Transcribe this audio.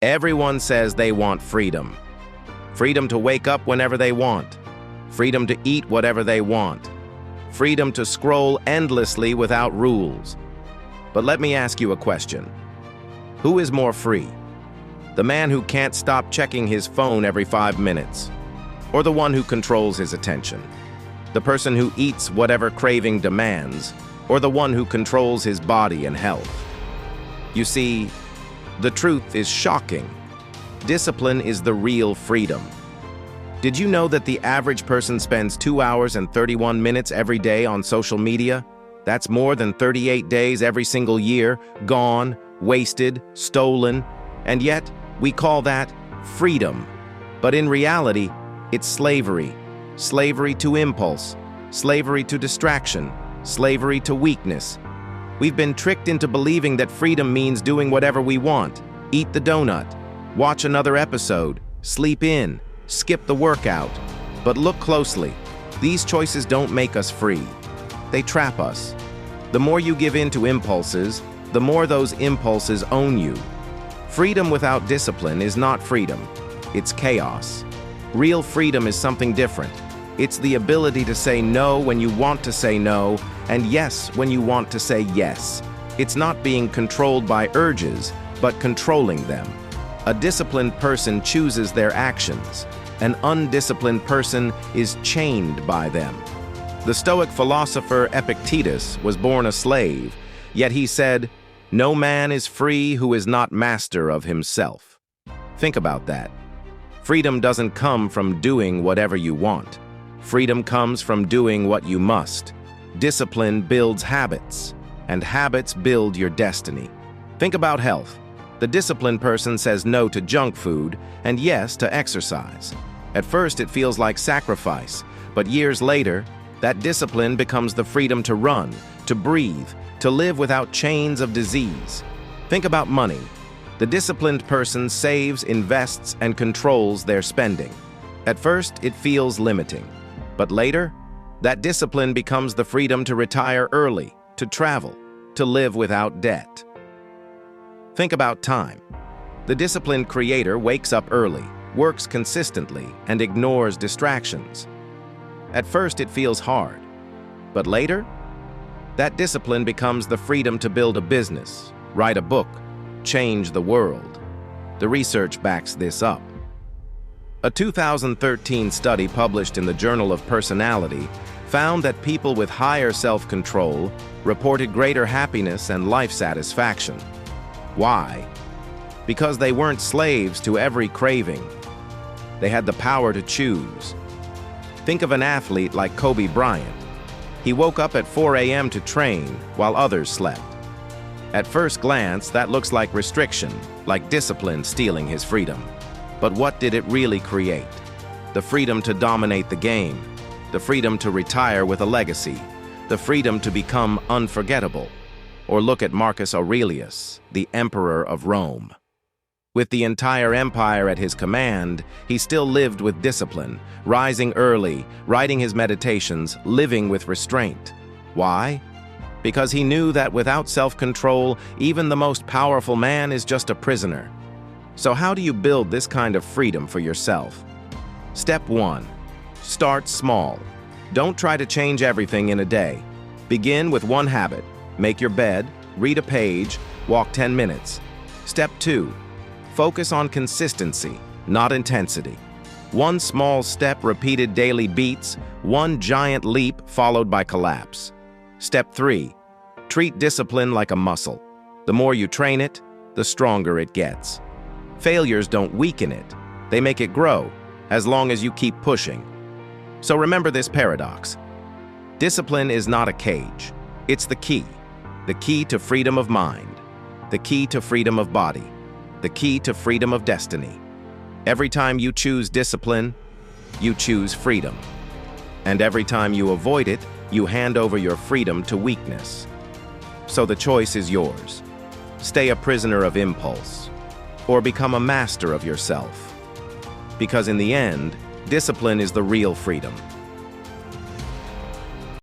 Everyone says they want freedom. Freedom to wake up whenever they want. Freedom to eat whatever they want. Freedom to scroll endlessly without rules. But let me ask you a question. Who is more free? The man who can't stop checking his phone every 5 minutes, or the one who controls his attention? The person who eats whatever craving demands, or the one who controls his body and health? You see, the truth is shocking. Discipline is the real freedom. Did you know that the average person spends 2 hours and 31 minutes every day on social media? That's more than 38 days every single year, gone, wasted, stolen, and yet we call that freedom. But in reality, it's slavery. Slavery to impulse, slavery to distraction, slavery to weakness. We've been tricked into believing that freedom means doing whatever we want. Eat the donut, watch another episode, sleep in, skip the workout. But look closely. These choices don't make us free. They trap us. The more you give in to impulses, the more those impulses own you. Freedom without discipline is not freedom. It's chaos. Real freedom is something different. It's the ability to say no when you want to say no, and yes when you want to say yes. It's not being controlled by urges, but controlling them. A disciplined person chooses their actions. An undisciplined person is chained by them. The Stoic philosopher Epictetus was born a slave, yet he said, "No man is free who is not master of himself." Think about that. Freedom doesn't come from doing whatever you want. Freedom comes from doing what you must. Discipline builds habits, and habits build your destiny. Think about health. The disciplined person says no to junk food and yes to exercise. At first, it feels like sacrifice, but years later, that discipline becomes the freedom to run, to breathe, to live without chains of disease. Think about money. The disciplined person saves, invests, and controls their spending. At first, it feels limiting. But later, that discipline becomes the freedom to retire early, to travel, to live without debt. Think about time. The disciplined creator wakes up early, works consistently, and ignores distractions. At first, it feels hard. But later, that discipline becomes the freedom to build a business, write a book, change the world. The research backs this up. A 2013 study published in the Journal of Personality found that people with higher self-control reported greater happiness and life satisfaction. Why? Because they weren't slaves to every craving. They had the power to choose. Think of an athlete like Kobe Bryant. He woke up at 4 a.m. to train while others slept. At first glance, that looks like restriction, like discipline stealing his freedom. But what did it really create? The freedom to dominate the game, the freedom to retire with a legacy, the freedom to become unforgettable. Or look at Marcus Aurelius, the emperor of Rome. With the entire empire at his command, he still lived with discipline, rising early, writing his meditations, living with restraint. Why? Because he knew that without self-control, even the most powerful man is just a prisoner. So how do you build this kind of freedom for yourself? Step 1. Start small. Don't try to change everything in a day. Begin with one habit. Make your bed, read a page, walk 10 minutes. Step 2. Focus on consistency, not intensity. One small step repeated daily beats, one giant leap followed by collapse. Step 3. Treat discipline like a muscle. The more you train it, the stronger it gets. Failures don't weaken it. They make it grow, as long as you keep pushing. So remember this paradox. Discipline is not a cage. It's the key to freedom of mind, the key to freedom of body, the key to freedom of destiny. Every time you choose discipline, you choose freedom. And every time you avoid it, you hand over your freedom to weakness. So the choice is yours. Stay a prisoner of impulse, or become a master of yourself. Because in the end, discipline is the real freedom.